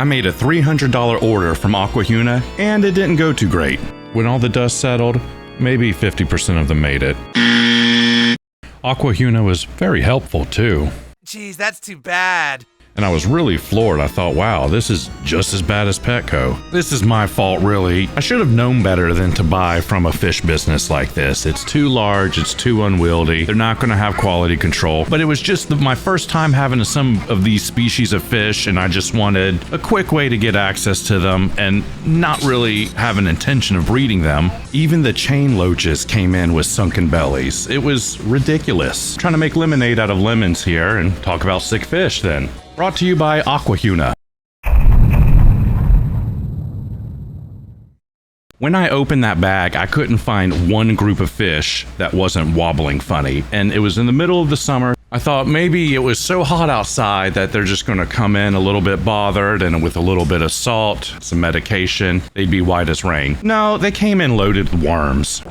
I made a $300 order from Aquahuna, and it didn't go too great. When all the dust settled, maybe 50% of them made it. Aquahuna was very helpful too. Jeez, that's too bad. And I was really floored. I thought, wow, this is just as bad as Petco. This is my fault, really. I should have known better than to buy from a fish business like this. It's too large, it's too unwieldy. They're not gonna have quality control. But it was just my first time having some of these species of fish, and I just wanted a quick way to get access to them and not really have an intention of breeding them. Even the chain loaches came in with sunken bellies. It was ridiculous. Trying to make lemonade out of lemons here and talk about sick fish then. Brought to you by Aquahuna. When I opened that bag, I couldn't find one group of fish that wasn't wobbling funny. And it was in the middle of the summer. I thought maybe it was so hot outside that they're just gonna come in a little bit bothered, and with a little bit of salt, some medication, they'd be white as rain. No, they came in loaded with worms.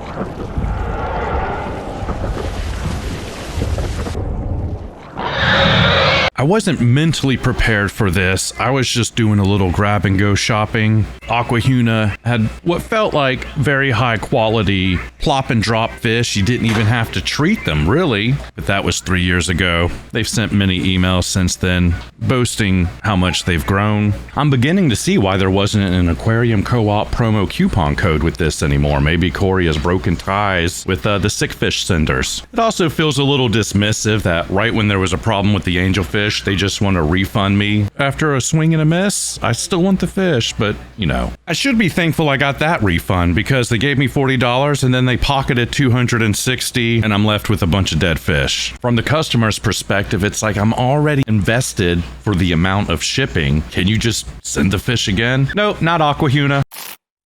I wasn't mentally prepared for this. I was just doing a little grab and go shopping. Aquahuna had what felt like very high quality plop and drop fish. You didn't even have to treat them, really. But that was 3 years ago. They've sent many emails since then, boasting how much they've grown. I'm beginning to see why there wasn't an aquarium co-op promo coupon code with this anymore. Maybe Corey has broken ties with the sick fish senders. It also feels a little dismissive that right when there was a problem with the angelfish, they just want to refund me. After a swing and a miss, I still want the fish, but you know. I should be thankful I got that refund because they gave me $40 and then they pocketed $260 and I'm left with a bunch of dead fish. From the customer's perspective, it's like I'm already invested for the amount of shipping. Can you just send the fish again? Nope, not Aquahuna.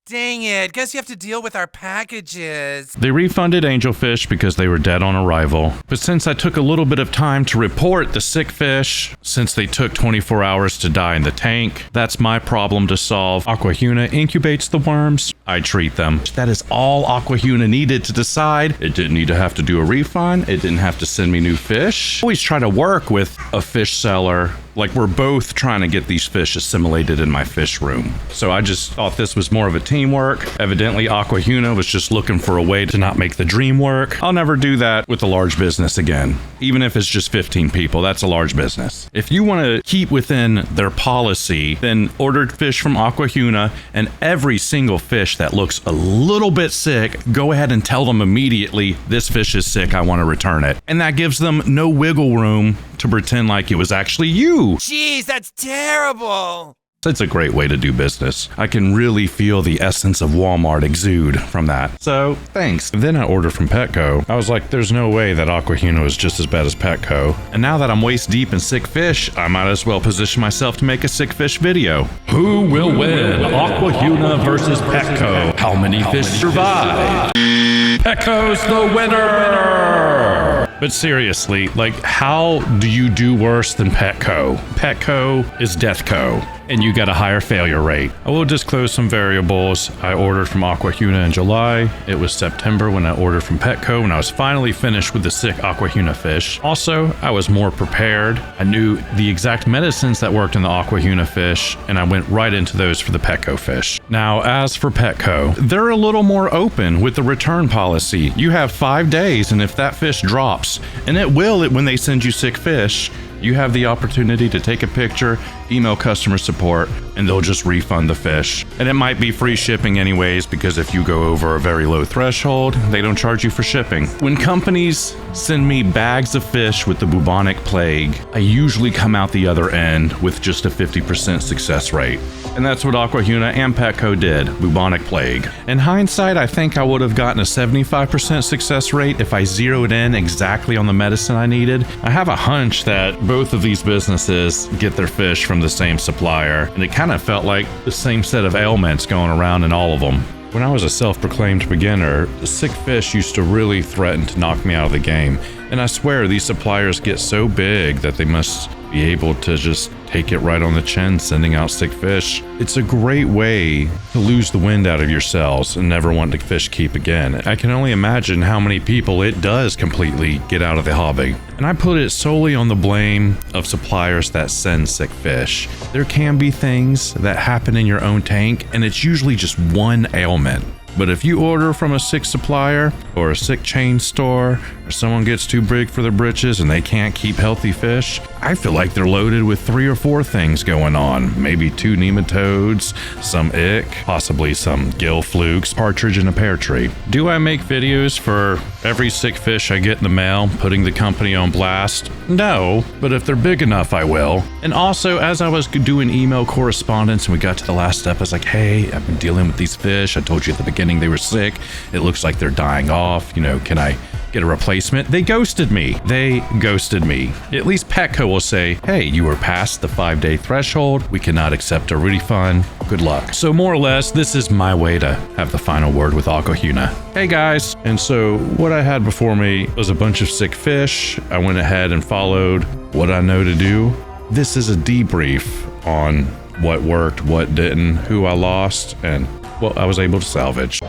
Dang it, guess you have to deal with our packages. They refunded angelfish because they were dead on arrival. But since I took a little bit of time to report the sick fish, since they took 24 hours to die in the tank, that's my problem to solve. Aquahuna incubates the worms, I treat them. That is all Aquahuna needed to decide. It didn't need to have to do a refund. It didn't have to send me new fish. I always try to work with a fish seller. Like we're both trying to get these fish assimilated in my fish room. So I just thought this was more of a teamwork. Evidently Aquahuna was just looking for a way to not make the dream work. I'll never do that with a large business again. Even if it's just 15 people, that's a large business. If you want to keep within their policy, then order fish from Aquahuna, and every single fish that looks a little bit sick, go ahead and tell them immediately, this fish is sick, I want to return it. And that gives them no wiggle room to pretend like it was actually you. Jeez, that's terrible. It's a great way to do business. I can really feel the essence of Walmart exude from that. So, thanks. Then I ordered from Petco. I was like, there's no way that Aquahuna was just as bad as Petco. And now that I'm waist deep in sick fish, I might as well position myself to make a sick fish video. Who will win? Aquahuna versus Petco. How many fish survive? Petco's the winner! But seriously, like, how do you do worse than Petco? Petco is Deathco, and you get a higher failure rate. I will disclose some variables. I ordered from Aquahuna in July. It was September when I ordered from Petco, and I was finally finished with the sick Aquahuna fish. Also, I was more prepared. I knew the exact medicines that worked in the Aquahuna fish, and I went right into those for the Petco fish. Now, as for Petco, they're a little more open with the return policy. You have 5 days, and if that fish drops, and it will when they send you sick fish, you have the opportunity to take a picture, email customer support, and they'll just refund the fish. And it might be free shipping anyways, because if you go over a very low threshold, they don't charge you for shipping. When companies send me bags of fish with the bubonic plague, I usually come out the other end with just a 50% success rate. And that's what Aquahuna and Petco did, bubonic plague. In hindsight, I think I would have gotten a 75% success rate if I zeroed in exactly on the medicine I needed. I have a hunch that both of these businesses get their fish from the same supplier, and it kind of felt like the same set of ailments going around in all of them. When I was a self-proclaimed beginner, the sick fish used to really threaten to knock me out of the game. And I swear these suppliers get so big that they must be able to just take it right on the chin, sending out sick fish. It's a great way to lose the wind out of your sails and never want to fish keep again. I can only imagine how many people it does completely get out of the hobby. And I put it solely on the blame of suppliers that send sick fish. There can be things that happen in your own tank, and it's usually just one ailment. But if you order from a sick supplier or a sick chain store, or someone gets too big for their britches and they can't keep healthy fish, I feel like they're loaded with 3 or 4 things going on. Maybe 2 nematodes, some ick, possibly some gill flukes, partridge in a pear tree. Do I make videos for every sick fish I get in the mail, putting the company on blast? No, but if they're big enough, I will. And also, as I was doing email correspondence and we got to the last step, I was like, hey, I've been dealing with these fish. I told you at the beginning they were sick. It looks like they're dying off. Can I get a replacement? They ghosted me. At least Petco will say, hey, you were past the 5-day threshold. We cannot accept a refund. Good luck. So more or less, this is my way to have the final word with Aquahuna. Hey guys. And so what I had before me was a bunch of sick fish. I went ahead and followed what I know to do. This is a debrief on what worked, what didn't, who I lost, and what I was able to salvage.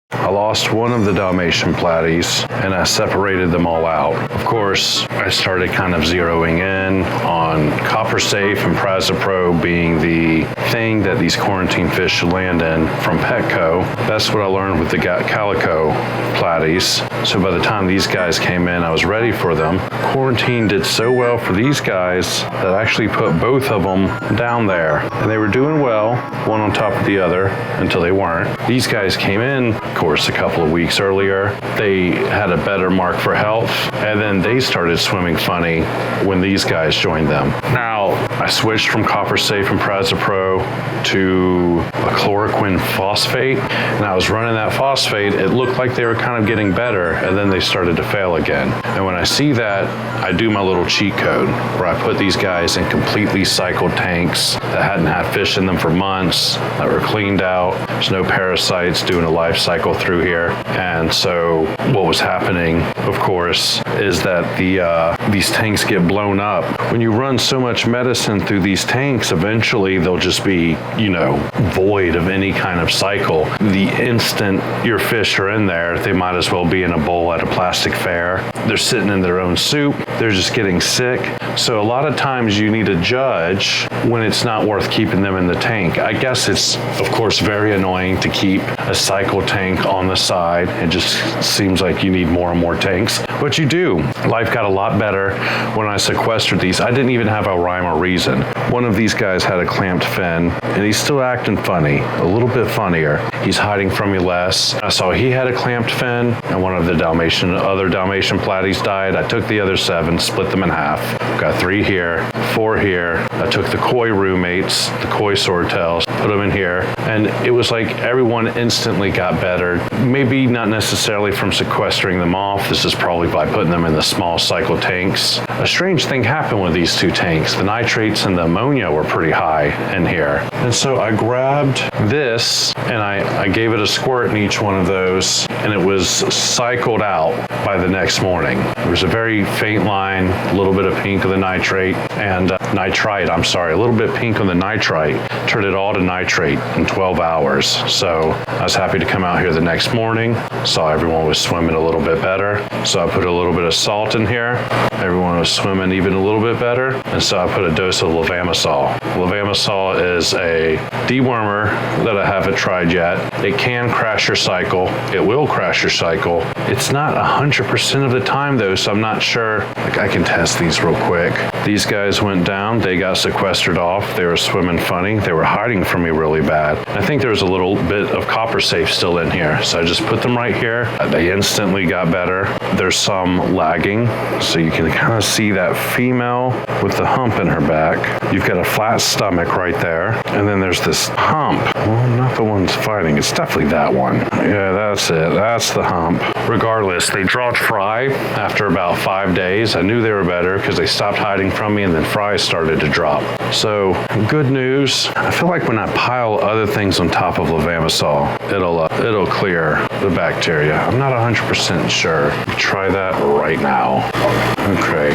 I lost one of the Dalmatian platies and I separated them all out. Of course, I started kind of zeroing in on Copper Safe and Prazapro being the thing that these quarantine fish land in from Petco. That's what I learned with the Calico platies. So by the time these guys came in, I was ready for them. Quarantine did so well for these guys that I actually put both of them down there. And they were doing well, one on top of the other, until they weren't. These guys came in, of course, a couple of weeks earlier. They had a better mark for health, and then they started swimming funny when these guys joined them. Now, I switched from Copper Safe and Prazapro to a chloroquine phosphate, and I was running that phosphate. It looked like they were kind of getting better, and then they started to fail again. And when I see that, I do my little cheat code where I put these guys in completely cycled tanks that hadn't had fish in them for months, that were cleaned out. There's no parasites, doing a life cycle through here. And so what was happening, of course, is that these tanks get blown up. When you run so much medicine through these tanks, eventually they'll just be, void of any kind of cycle. The instant your fish are in there, they might as well be in a bowl at a plastic fair. They're sitting in their own soup. They're just getting sick. So a lot of times you need to judge when it's not worth keeping them in the tank. I guess it's, of course, very annoying to keep a cycle tank on the side. It just seems like you need more and more tanks, but you do. Life got a lot better when I sequestered these. I didn't even have a rhyme or reason. One of these guys had a clamped fin, and he's still acting funny, a little bit funnier. He's hiding from me less. I saw he had a clamped fin, and one of the other Dalmatian platies died. I took the other 7, split them in half. Got 3 here, 4 here. I took the koi roommates, the koi swordtails, put them in here, and it was like everyone instantly got better. Maybe not necessarily from sequestering them off. This is probably by putting them in the small cycle tanks. A strange thing happened with these 2 tanks. The nitrates and the ammonia were pretty high in here. And so I grabbed this and I gave it a squirt in each one of those, and it was cycled out by the next morning. There was a very faint line, a little bit of pink of the nitrate and nitrite, a little bit pink on the nitrite. Turned it all to nitrate in 12 hours. So I was happy to come out here the next morning, saw everyone was swimming a little bit better. So I put a little bit of salt in here. Everyone was swimming even a little bit better. And so I put a dose of levamisole. Levamisole is a dewormer that I haven't tried yet. It can crash your cycle. It will crash your cycle. It's not 100% of the time though, so I'm not sure. I can test these real quick. These guys went down. They got sequestered off. They were swimming funny. They were hiding from me really bad. I think there was a little bit of Copper Safe still in here. So I just put them right here. They instantly got better. There's some lagging. So you can kind of see that female with the hump in her back. You've got a flat stomach right there. And then there's this this hump. Well, not the one's fighting. It's definitely that one. Yeah, that's it. That's the hump. Regardless, they dropped Fry after about 5 days. I knew they were better because they stopped hiding from me, and then Fry started to drop. So, good news. I feel like when I pile other things on top of levamisole, it'll clear the bacteria. I'm not 100% sure. Try that right now. Okay,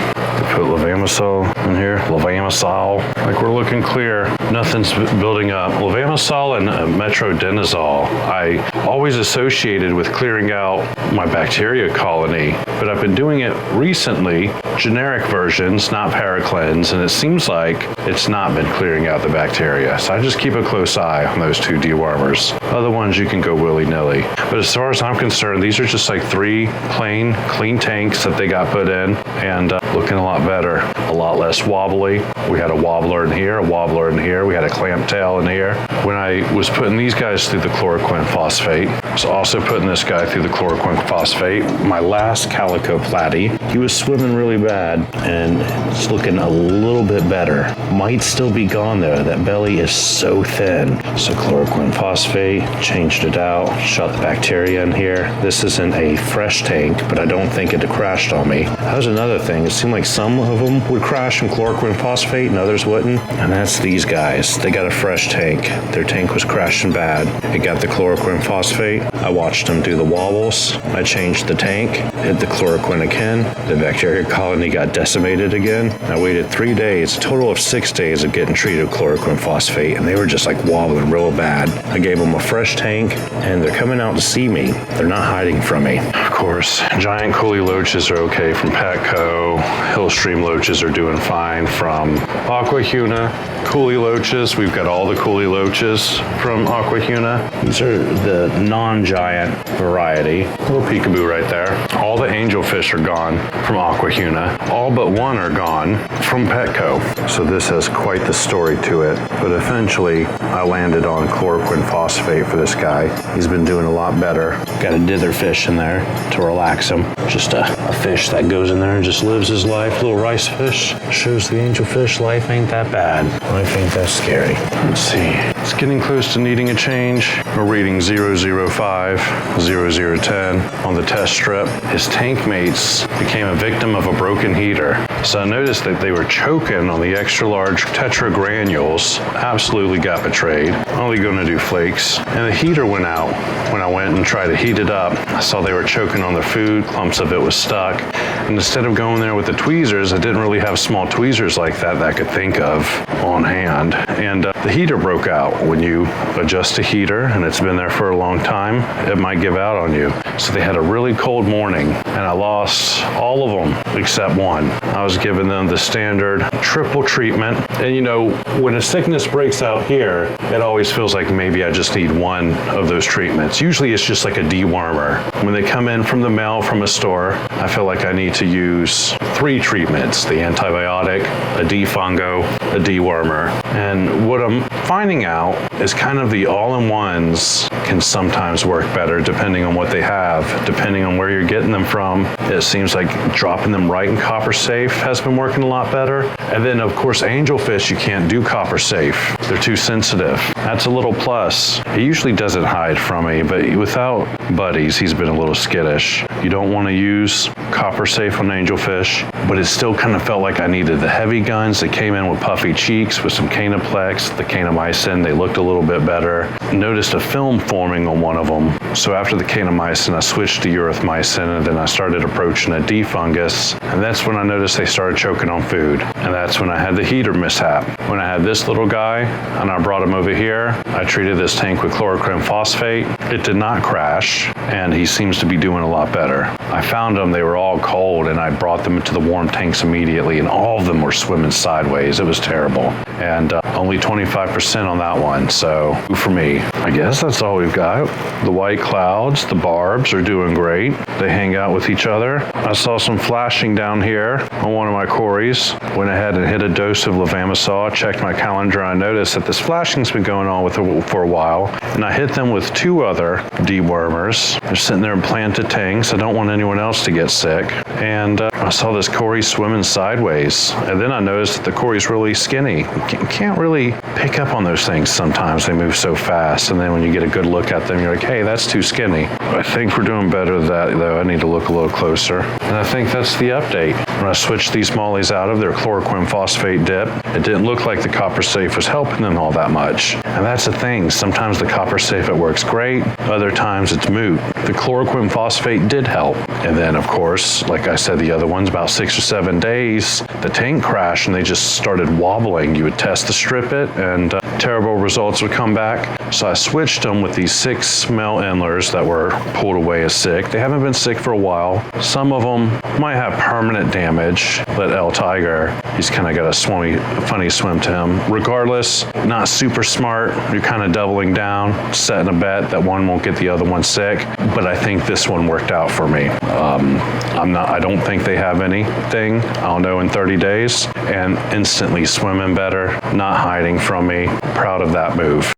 put levamisole in here. Levamisole. Like we're looking clear. Nothing's building up. Levamisole and metronidazole I always associated with clearing out my bacteria colony, but I've been doing it recently, generic versions, not Paracleanse, and it seems like it's not been clearing out the bacteria. So I just keep a close eye on those 2 dewormers. Other ones you can go willy-nilly. But as far as I'm concerned, these are just like 3 plain, clean tanks that they got put in, and looking a lot better, a lot less wobbly. We had a wobbler in here, a wobbler in here. We had a clamp tail in here. When I was putting these guys through the chloroquine phosphate, I was also putting this guy through the chloroquine phosphate. My last calico platy, he was swimming really bad, and it's looking a little bit better. Might still be gone though. That belly is so thin. So chloroquine phosphate, changed it out, shot the bacteria in here. This isn't a fresh tank, but I don't think it crashed on me. That was another thing. It seemed like some of them would crash from chloroquine phosphate and others wouldn't. And that's these guys. They got a fresh tank. Their tank was crashing bad. It got the chloroquine phosphate. I watched them do the wobbles. I changed the tank, hit the chloroquine again. The bacteria colony got decimated again. I waited 3 days, a total of 6 days of getting treated with chloroquine phosphate, and they were just like wobbling real bad. I gave them a fresh tank, and they're coming out to see me. They're not hiding from me. Of course, giant coolie loaches are okay from Petco. Hillstream loaches are doing fine from Aquahuna. Coolie loaches, we've got all the coolie loaches from Aquahuna. These are the non-giant variety. Little peekaboo right there. All the angelfish are gone from Aquahuna. All but one are gone from Petco. So this has quite the story to it. But eventually, I landed on chloroquine phosphate for this guy. He's been doing a lot better. Got a dither fish in there to relax him. Just a fish that goes in there and just lives his life. Little rice fish. Shows the angelfish life ain't that bad. Life ain't that scary. Let's see. It's getting close to needing a change. We're reading 005, 0010 on the test strip. His tank mates became a victim of a broken heater. So I noticed that they were choking on the extra large Tetra granules. Absolutely got betrayed. Only going to do flakes. And the heater went out. When I went and tried to heat it up, I saw they were choking on the food. Clumps of it was stuck. And instead of going there with the tweezers, I didn't really have small tweezers like that I could think of on hand. And the heater broke out. When you adjust a heater and it's been there for a long time, it might give out on you. So they had a really cold morning, and I lost all of them except one. I was giving them the standard triple treatment. And you know, when a sickness breaks out here, it always feels like maybe I just need one of those treatments. Usually it's just like a dewormer. When they come in from the mail from a store, I feel like I need to use 3 treatments: the antibiotic, a defungo, a dewormer. And what I'm finding out is kind of the all-in-ones can sometimes work better depending on what they have, depending on where you're getting them from. It seems like dropping them right in copper safe has been working a lot better. And then of course angelfish, you can't do copper safe. They're too sensitive. That's a little plus. He usually doesn't hide from me, but without buddies, he's been a little skittish. You don't want to use copper safe on angelfish, but it still kind of felt like I needed the heavy guns that came in with puffy cheeks with some Canaplex, the Canamycin. They looked a little bit better. Noticed a film forming on one of them. So after the Canamycin, I switched to erythromycin, and then I started approaching a defungus. And that's when I noticed they started choking on food. And that's when I had the heater mishap. When I had this little guy and I brought him over here, I treated this tank with chloroquine phosphate. It did not crash, and he seems to be doing a lot better. I found them, they were all cold, and I brought them into the warm tanks immediately, and all of them were swimming sideways. It was terrible. And only 25% on that one, so for me. I guess that's all we've got. The white clouds, the barbs are doing great. They hang out with each other. I saw some flashing down here on one of my cories. Went ahead and hit a dose of levamisole, checked my calendar, I noticed that this flashing's been going on for a while, and I hit them with 2 other dewormers. They're sitting there in planted tanks. I don't want anyone else to get sick. And I saw this cory swimming sideways, and then I noticed that the cory's really skinny. can't really pick up on those things sometimes. They move so fast, and then when you get a good look at them, you're like, hey, that's too skinny. I think we're doing better with that, though. I need to look a little closer. And I think that's the update. When I switched these mollies out of their chloroquine phosphate dip, it didn't look like the copper safe was helping them all that much. And that's the thing. Sometimes the copper safe, it works great. Other times it's moot. The chloroquine phosphate did help. And then, of course, like I said, the other ones, about 6 or 7 days, the tank crashed and they just started wobbling. You would test the strip it and terrible results would come back. So I switched them with these 6 male endlers that were pulled away as sick. They haven't been sick for a while. Some of them might have permanent damage. But El Tiger, he's kind of got a funny swim to him. Regardless, not super smart. You're kind of doubling down, setting a bet that one won't get the other one sick. But I think this one worked out for me. I don't think they have anything. I'll know in 30 days, and instantly swimming better, not hiding from me. Proud of that move.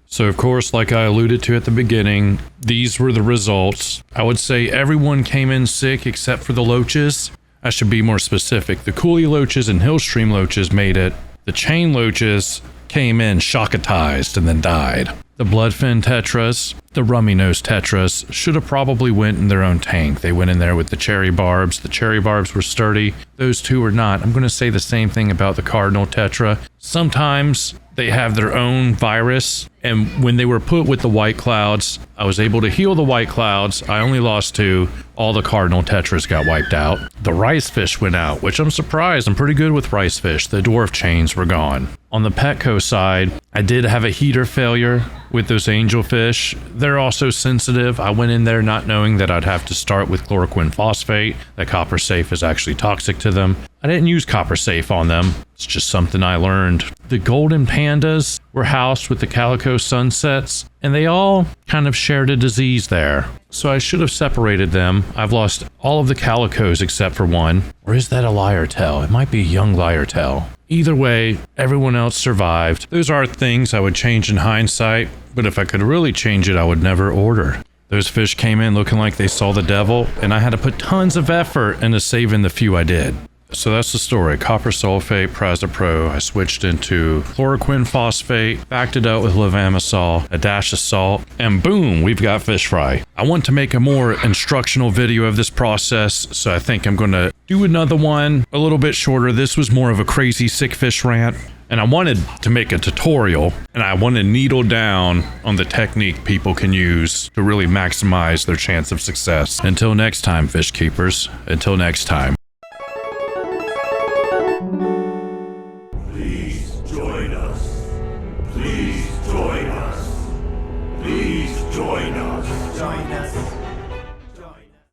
So of course, like I alluded to at the beginning, these were the results. I would say everyone came in sick except for the loaches. I should be more specific. The Coolie loaches and Hillstream loaches made it. The chain loaches came in shockatized and then died. The Bloodfin tetras, the Rummy Nose tetras, should have probably went in their own tank. They went in there with the cherry barbs. The cherry barbs were sturdy. Those two were not. I'm going to say the same thing about the Cardinal tetra. Sometimes they have their own virus, and when they were put with the white clouds, I was able to heal the white clouds. I only lost 2. All the Cardinal tetras got wiped out. The rice fish went out, which I'm surprised. I'm pretty good with rice fish. The dwarf chains were gone. On the Petco side, I did have a heater failure with those angelfish. They're also sensitive. I went in there not knowing that I'd have to start with chloroquine phosphate. That copper safe is actually toxic to them. I didn't use copper safe on them. It's just something I learned. The golden pandas were housed with the calico sunsets, and they all kind of shared a disease there. So I should have separated them. I've lost all of the calicos except for one. Or is that a lyre-tail? It might be a young lyre-tail. Either way, everyone else survived. Those are things I would change in hindsight, but if I could really change it, I would never order. Those fish came in looking like they saw the devil, and I had to put tons of effort into saving the few I did. So that's the story. Copper sulfate, Prazapro. I switched into chloroquine phosphate, backed it out with levamisole, a dash of salt, and boom, we've got fish fry. I want to make a more instructional video of this process, so I think I'm going to do another one a little bit shorter. This was more of a crazy sick fish rant, and I wanted to make a tutorial, and I want to needle down on the technique people can use to really maximize their chance of success. Until next time, fish keepers. Until next time.